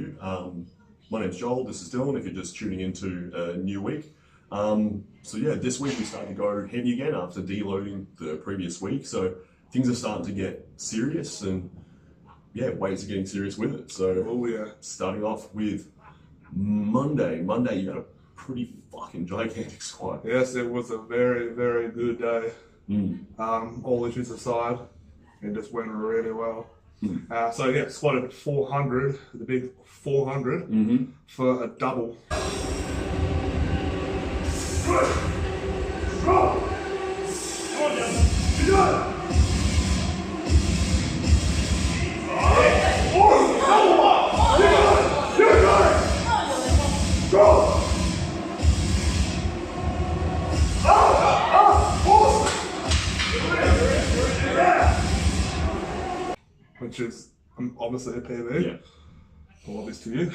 you. My name's Joel, this is Dylan, if you're just tuning into a new week. So yeah, this week we started to go heavy again after deloading the previous week. So things are starting to get serious and yeah, ways of getting serious with it. So starting off with Monday. Monday you had a pretty fucking gigantic squat. Yes, it was a very, very good day. All issues aside, it just went really well. So yeah, squatted 400, the big 400 for a double. Which is obviously a PB. Yeah. All obvious to you.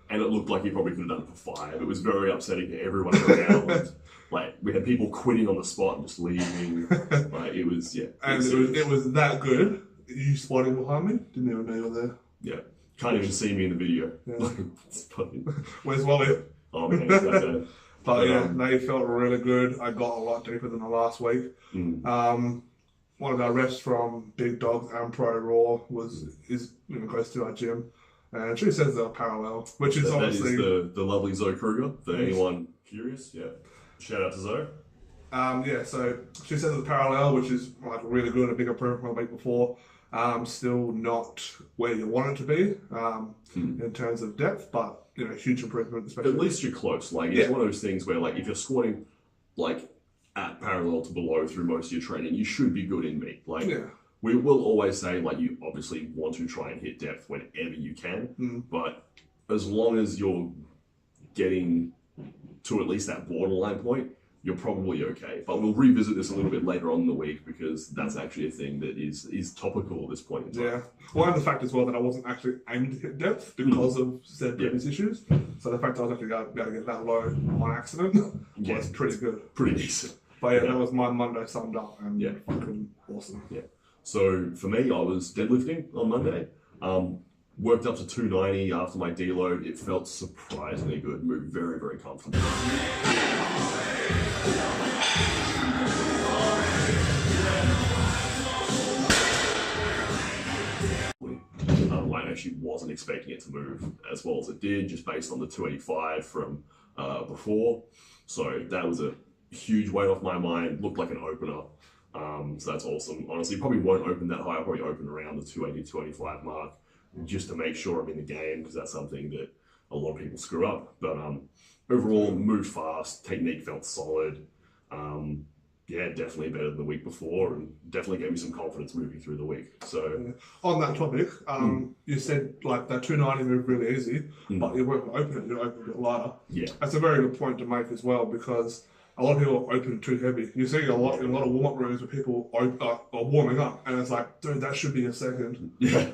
and it looked like you probably could have done it for 5. It was very upsetting to everyone around. Like, we had people quitting on the spot and just leaving. Like, it was, yeah. And it was that good. You squatting behind me? Didn't even know you were there. Yeah. Can't even see me in the video. Yeah. It's funny. Where's Wally? Oh man, it's that bad. But yeah, they felt really good. I got a lot deeper than the last week. One of our refs from Big Dogs and ProRaw is close to our gym, and she says they're parallel, which is obviously that is the lovely Zoe Kruger. For anyone curious, yeah. Shout out to Zoe. Yeah, so she says it's parallel, which is like really good, a big improvement from the week before. Still not where you want it to be in terms of depth, but huge improvement. Especially at least you're close. Like it's one of those things where like if you're squatting like at parallel to below through most of your training, you should be good in meet. Like we will always say like you obviously want to try and hit depth whenever you can, but as long as you're getting to at least that borderline point, you're probably okay. But we'll revisit this a little bit later on in the week because that's actually a thing that is topical at this point in time. Yeah. Well, and the fact as well that I wasn't actually aiming to hit depth because of said previous issues. So the fact that I was actually able to get that low on accident was pretty good. Pretty decent. But yeah, that was my Monday summed up and fucking awesome. Yeah. So for me, I was deadlifting on Monday. Worked up to 290 after my deload. It felt surprisingly good. Moved very, very comfortably. I actually wasn't expecting it to move as well as it did, just based on the 285 from before. So that was a huge weight off my mind. Looked like an opener. So that's awesome. Honestly, probably won't open that high. I'll probably open around the 280, 285 mark just to make sure I'm in the game, because that's something that a lot of people screw up. But overall, moved fast. Technique felt solid. Yeah, definitely better than the week before, and definitely gave me some confidence moving through the week. So on that topic, you said like that 290 moved really easy, but you weren't open it, you opened it lighter. Yeah, that's a very good point to make as well, because a lot of people open too heavy. You see a lot in a lot of warm-up rooms where people are warming up, and it's like, dude, that should be a second. Yeah,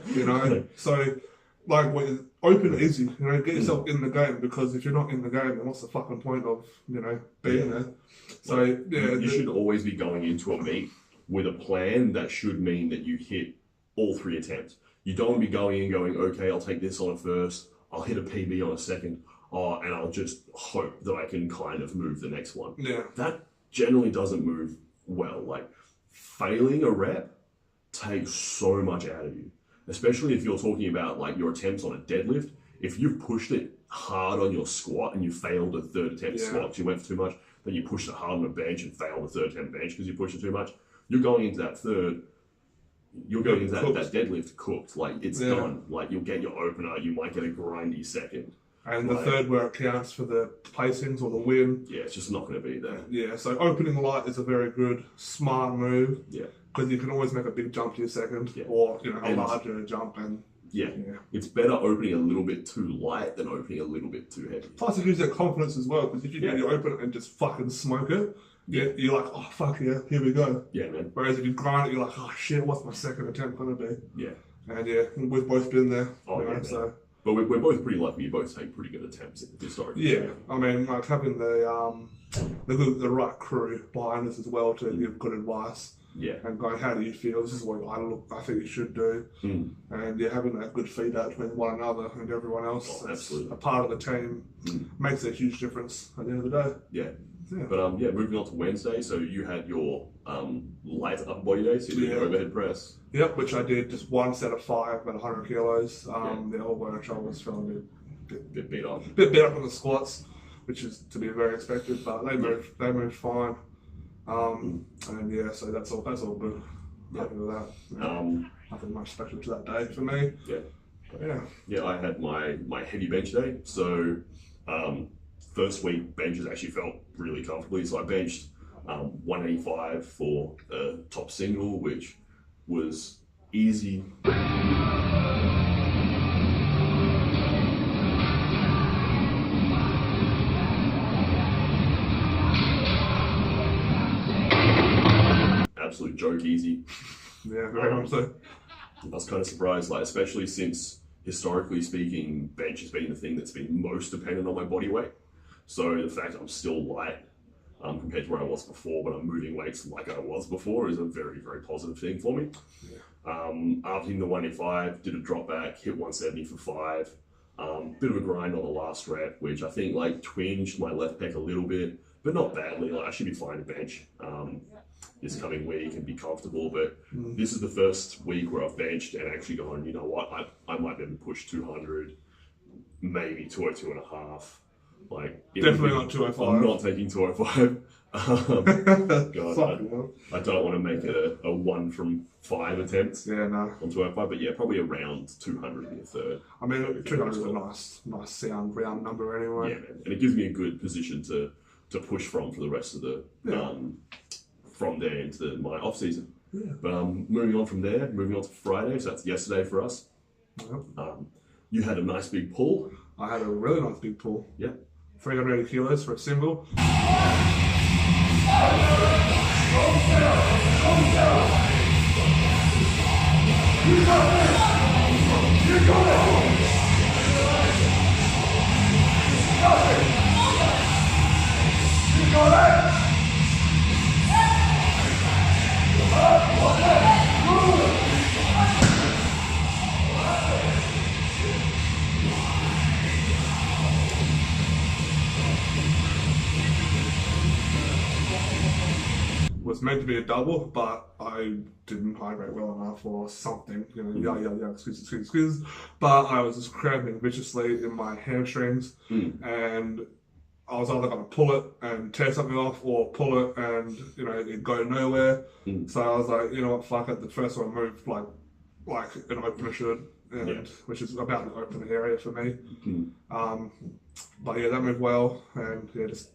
So like, open easy. Get yourself in the game, because if you're not in the game, then what's the fucking point of being there? So you should always be going into a meet with a plan that should mean that you hit all 3 attempts. You don't want to be going in going, okay, I'll take this on a first, I'll hit a PB on a second, and I'll just hope that I can kind of move the next one. Yeah, that generally doesn't move well. Like, failing a rep takes so much out of you, especially if you're talking about like your attempts on a deadlift. If you've pushed it hard on your squat and you failed a 3rd attempt squat because you went for too much, then you pushed it hard on a bench and failed a 3rd attempt bench because you pushed it too much, you're going into that third, you're going into that deadlift cooked. Like, it's done. Like, you'll get your opener, you might get a grindy second. And the third where it counts for the placings or the win. Yeah, it's just not going to be there. Yeah, so opening light is a very good, smart move. Yeah. Because you can always make a big jump to your second, or a larger jump. And it's better opening a little bit too light than opening a little bit too heavy. Plus, it gives you confidence as well, because if you open it and just fucking smoke it, you're like, oh fuck yeah, here we go. Yeah, man. Whereas if you grind it, you're like, oh shit, what's my second attempt going to be? Yeah. And we've both been there. So. But we're both pretty lucky. You both take pretty good attempts historically. Yeah, I mean, like having the right crew behind us as well to give good advice. Yeah. And going, how do you feel? This is what I think you should do. And having that good feedback between one another and everyone else, absolutely. a part of the team, makes a huge difference at the end of the day. Yeah. But moving on to Wednesday, so you had your light upper body day, so you did your overhead press. Yep, which I did just one set of 5, about 100 kilos. The elbow and shoulders felt a bit beat up. Bit beat up on the squats, which is to be very expected, but they moved fine. And so that's all good. Happy with that. Nothing much special to that day for me. Yeah, I had my heavy bench day. So first week benches actually felt really comfortably. So I benched 185 for a top single, which was easy. Absolute joke easy. Yeah, very much so. I was kind of surprised, like, especially since historically speaking, bench has been the thing that's been most dependent on my body weight. So the fact that I'm still light compared to where I was before, but I'm moving weights like I was before, is a very, very positive thing for me. After hitting the 185, did a drop back, hit 170 for 5. Bit of a grind on the last rep, which I think like twinged my left pec a little bit, but not badly. Like I should be fine to bench this coming week and be comfortable. But this is the first week where I've benched and actually gone, you know what, I might be able to push 200, maybe 202 and a half. Like definitely not 205. I'm not taking 205. God, I don't want to make it a 1 from 5 attempts. Yeah, no. On 205, but yeah, probably around 200 in the third. I mean, 200 is a nice sound round number anyway. Yeah, man, and it gives me a good position to push from for the rest of the from there into my off season. Yeah. But moving on from there, moving on to Friday, so that's yesterday for us. Yep. You had a nice big pull. I had a really nice big pull. Yeah. 380 kilos for a single. Was meant to be a double, but I didn't hydrate well enough or something, excuse. But I was just cramping viciously in my hamstrings, and I was either going to pull it and tear something off, or pull it and it'd go nowhere. So I was like, you know what, fuck it. The first one moved like an opener should, which is about the open area for me. But yeah, that moved well, and just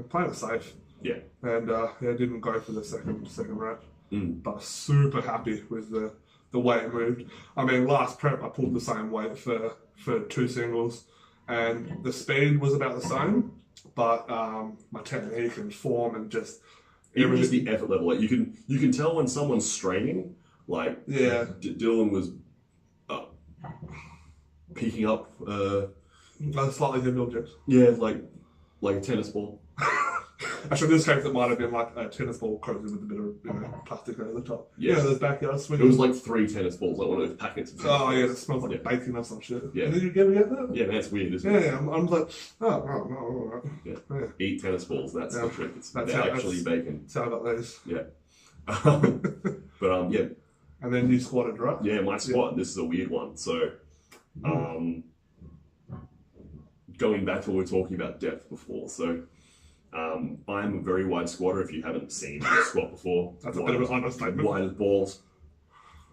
playing it safe. Yeah. And didn't go for the second rep. But super happy with the way it moved. I mean, last prep I pulled the same weight for 2 singles, and the speed was about the same, but my technique and form and just even just the effort level. Like you can tell when someone's straining. Like Dylan was picking up a slightly heavy object. Yeah, like a tennis ball. Actually, in this case, it might have been like a tennis ball coated with a bit of plastic over the top. Yeah, those backyard swings. It was like 3 tennis balls, like one of those packets of tennis balls. Yeah, it smells like bacon or some shit. Yeah. And then you ever get that? Yeah, that's weird, isn't it? Yeah, I'm like, all right. Yeah. Eat tennis balls, that's the trick. They're actually bacon. That's how I got those. Yeah. But yeah. And then you squatted, right? Yeah, my squat, this is a weird one. So, going back to what we were talking about depth before, so I'm a very wide squatter. If you haven't seen me squat before, that's a bit of an understatement. Wide as balls.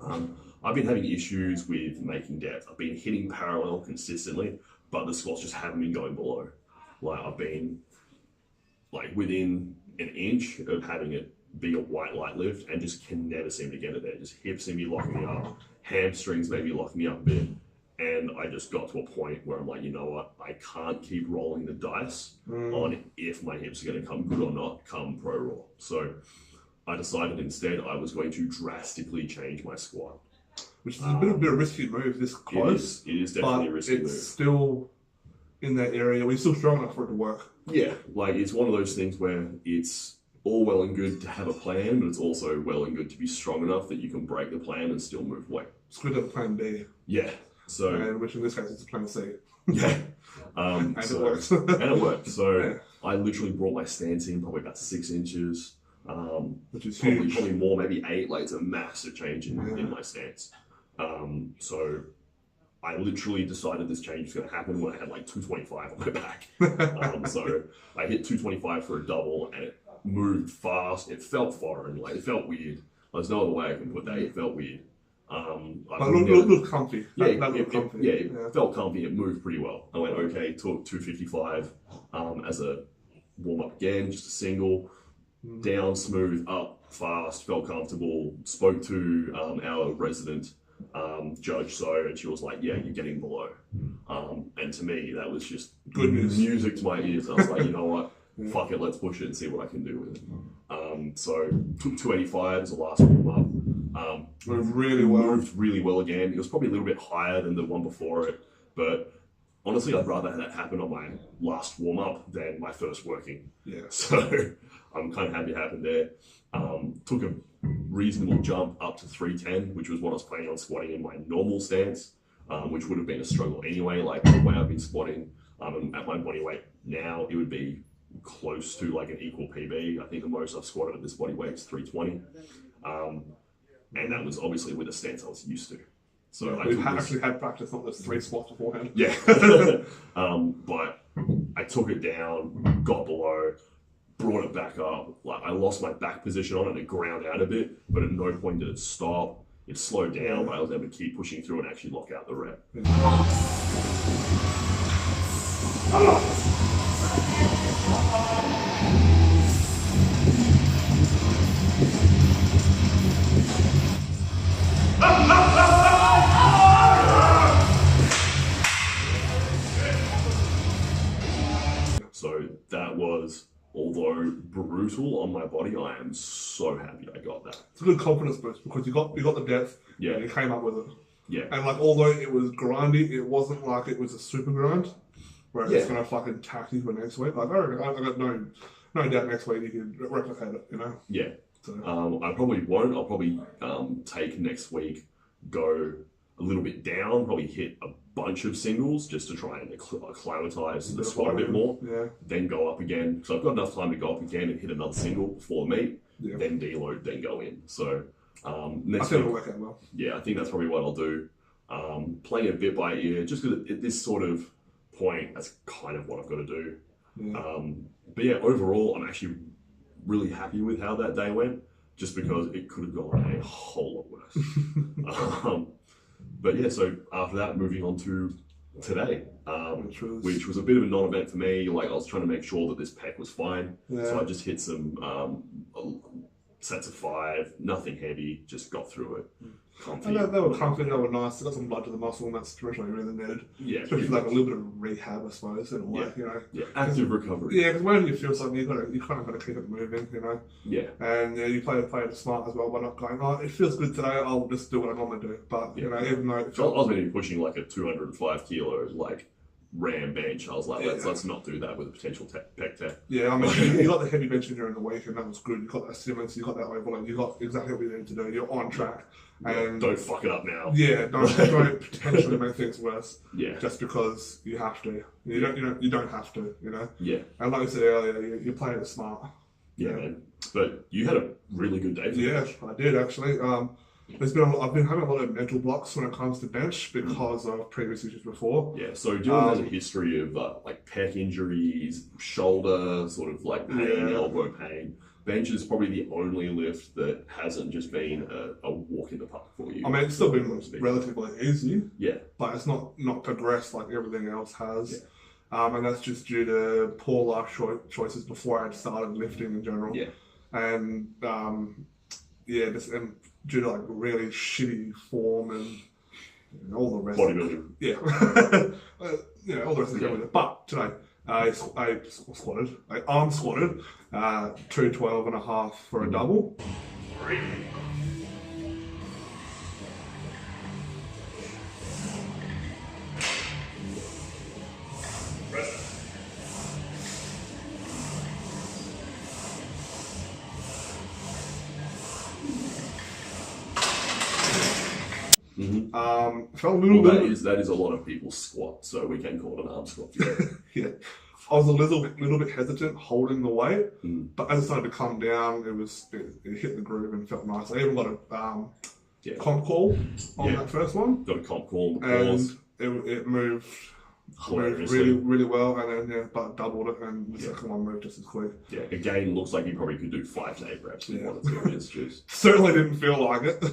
I've been having issues with making depth. I've been hitting parallel consistently, but the squats just haven't been going below. Like I've been like within an inch of having it be a white light lift and just can never seem to get it there. Just hips seem to be locking me up, hamstrings maybe locking me up a bit. And I just got to a point where I'm like, you know what? I can't keep rolling the dice on if my hips are going to come good or not come ProRaw. So I decided instead I was going to drastically change my squat. Which is a bit of a risky move this close. It is definitely a risky move. It's still in that area. We're still strong enough for it to work. Yeah, like it's one of those things where it's all well and good to have a plan, but it's also well and good to be strong enough that you can break the plan and still move weight. It's good to have a plan B. Yeah. So, and which in this case is plan C. Yeah. And it works. And it worked. So Yeah. I literally brought my stance in probably about 6 inches. Which is probably, huge. probably more, maybe 8. Like, it's a massive change in my stance. So I literally decided this change was going to happen when I had like 225 on my back. So I hit 225 for a double, and it moved fast. It felt foreign. Like, it felt weird. There's no other way I can put that. It felt weird. But it looked comfy. Yeah, that looked comfy. It felt comfy. It moved pretty well. I went, okay, took 255 as a warm-up again, just a single. Down, smooth, up, fast, felt comfortable. Spoke to our resident judge, and she was like, yeah, you're getting below. And to me, that was just good news. Music to my ears. I was like, you know what? Fuck it, let's push it and see what I can do with it. So took 285 as the last warm-up. Moved really well. Moved really well again. It was probably a little bit higher than the one before it, but honestly, I'd rather have that happen on my last warm-up than my first working. Yeah. So I'm kind of happy it happened there. Took a reasonable jump up to 310, which was what I was planning on squatting in my normal stance, which would have been a struggle anyway. Like, the way I've been squatting at my body weight now, it would be close to like an equal PB. I think the most I've squatted at this body weight is 320. And that was obviously with a stance I was used to. So We've actually had practice on those 3 squats beforehand. Yeah. But I took it down, got below, brought it back up. Like, I lost my back position on it and it ground out a bit, but at no point did it stop. It slowed down, but I was able to keep pushing through and actually lock out the rep. So that was, although brutal on my body, I am so happy I got that. It's a good confidence boost because you got the depth. Yeah. And you came up with it. Yeah. And like, although it was grindy, it wasn't like it was a super grind where it's gonna fucking tack you for next week. Like, I got no doubt next week you can replicate it. You know. Yeah. So. I probably won't. I'll probably take next week, go a little bit down, probably hit a bunch of singles just to try and acclimatize the squat a bit more. Yeah. Then go up again. So I've got enough time to go up again and hit another single before the meet. Yeah. Then deload, then go in. So I next think week, it'll work out well. yeah, I think that's probably what I'll do. Playing a bit by ear, just because at this sort of point, that's kind of what I've got to do. Yeah. But yeah, overall, I'm actually really happy with how that day went, just because it could have gone a whole lot worse. But yeah, so after that, moving on to today, which was a bit of a non-event for me. Like, I was trying to make sure that this pec was fine. Yeah. So I just hit some sets of 5, nothing heavy, just got through it. Comfy. And they were comfy, they were nice, they got some blood to the muscle, and that's traditionally really needed. Yeah. Especially like a little bit of rehab, I suppose, in a way, you know. Yeah, active recovery. Yeah, because when you feel something, you kind of got to keep it moving, you know. Yeah. And you play it smart as well by not going, oh, it feels good today, I'll just do what I normally do. But, you know, even though... So I was maybe pushing like a 205 kilo, like, ram bench. I was like, let's not do that with a potential pec tech. Yeah, I mean, you got the heavy benching during the week, and that was good. You got that stimulus, you got that overload, you got exactly what you needed to do. You're on track. And don't fuck it up now. Yeah, don't potentially make things worse. Yeah. Just because you have to. You don't have to. You know. Yeah. And like I said earlier, you're playing it smart. Yeah, man. But you had a really good day. Yeah, I did actually. I've been having a lot of mental blocks when it comes to bench because of previous issues before. Yeah, so Dylan has a history of like pec injuries, shoulder sort of like pain, elbow pain. Bench is probably the only lift that hasn't just been a walk in the park for you. I mean, it's still been relatively easy. Yeah. But it's not progressed like everything else has. Yeah. And that's just due to poor life choices before I had started lifting in general. Yeah. And and due to like really shitty form and all the rest. Bodybuilding. Yeah. All the rest of it. But today, I arm squatted 212.5 for a double. 3. Felt a little bit. That is a lot of people's squat, so we can call it an arm squat. Yeah. Yeah. I was a little bit hesitant holding the weight, but as it started to come down, it hit the groove and felt nice. I even got a comp call on that first one. Got a comp call, and it moved really, really well, and then but doubled it, and the second one moved just as quick. Yeah, again, looks like you probably could do 5 to 8 reps if you wanted to. It's just certainly didn't feel like it.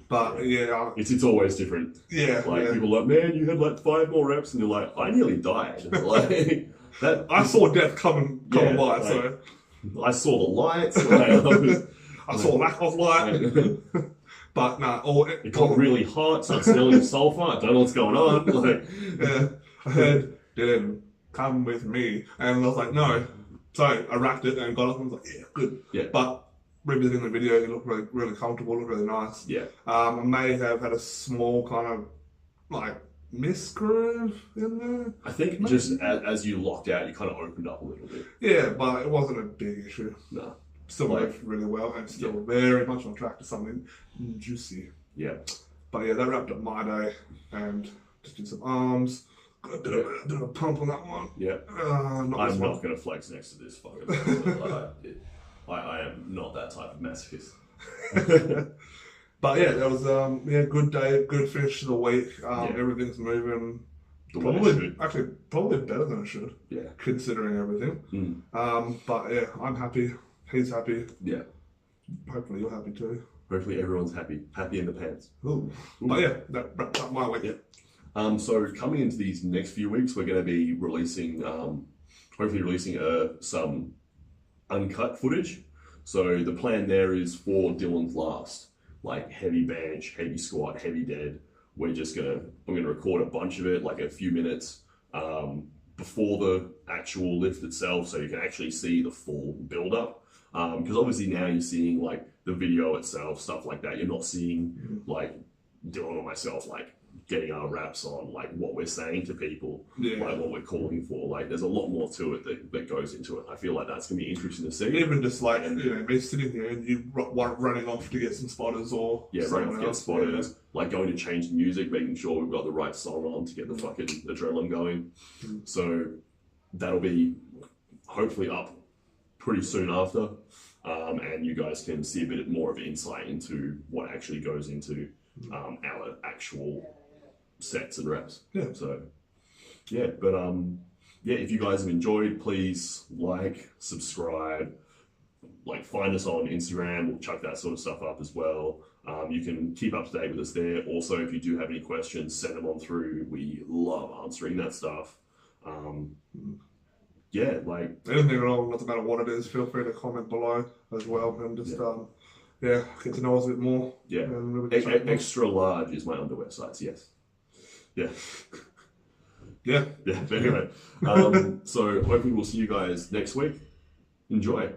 But it's always different. Yeah, people are like, man, you had like 5 more reps, and you're like, I nearly died. Like that. I saw death coming by. Like, so I saw the lights. I saw lack of light. But no, it got really hot. So I'm smelling sulfur. I don't know what's going on. Like, I heard, Dylan, come with me, and I was like, no. So I wrapped it and got up and was like, yeah, good. Yeah. But revisiting the video, it looked really, really comfortable, looked really nice. Yeah. I may have had a small kind of like misgroove in there. I think just as you locked out, you kind of opened up a little bit. Yeah, but it wasn't a big issue. No. Still moved really well and still very much on track to something juicy. Yeah. But yeah, that wrapped up my day and just did some arms. Got a bit of a pump on that one. Yeah. I'm not going to flex next to this fucking I am not that type of masochist. But yeah, that was good day, good finish to the week. Everything's moving. Probably better than it should. Yeah. Considering everything. But yeah, I'm happy. He's happy. Yeah. Hopefully you're happy too. Hopefully everyone's happy. Happy in the pants. Ooh. But yeah, that wrapped up my week. Yeah. So coming into these next few weeks, we're going to be releasing, some uncut footage. So the plan there is for Dylan's last, like heavy bench, heavy squat, heavy dead. I'm going to record a bunch of it, like a few minutes, before the actual lift itself, so you can actually see the full build up. Because obviously now you're seeing like the video itself, stuff like that. You're not seeing like Dylan or myself like getting our raps on like what we're saying to people, like what we're calling for. Like there's a lot more to it that goes into it. I feel like that's gonna be interesting to see. Even just like me sitting here and you running off to get some spotters or running off to get spotters, like going to change the music, making sure we've got the right song on to get the fucking adrenaline going. So that'll be hopefully up pretty soon after, and you guys can see a bit more of insight into what actually goes into our actual sets and reps. Yeah. So if you guys have enjoyed, please like, subscribe, like find us on Instagram. We'll chuck that sort of stuff up as well. You can keep up to date with us there. Also, if you do have any questions, send them on through. We love answering that stuff. Like anything at all, doesn't matter what it is, feel free to comment below as well and just get to know us a bit more. Yeah. Extra large is my underwear size, yes. Yeah. Yeah. Yeah. Anyway. So hopefully we'll see you guys next week. Enjoy.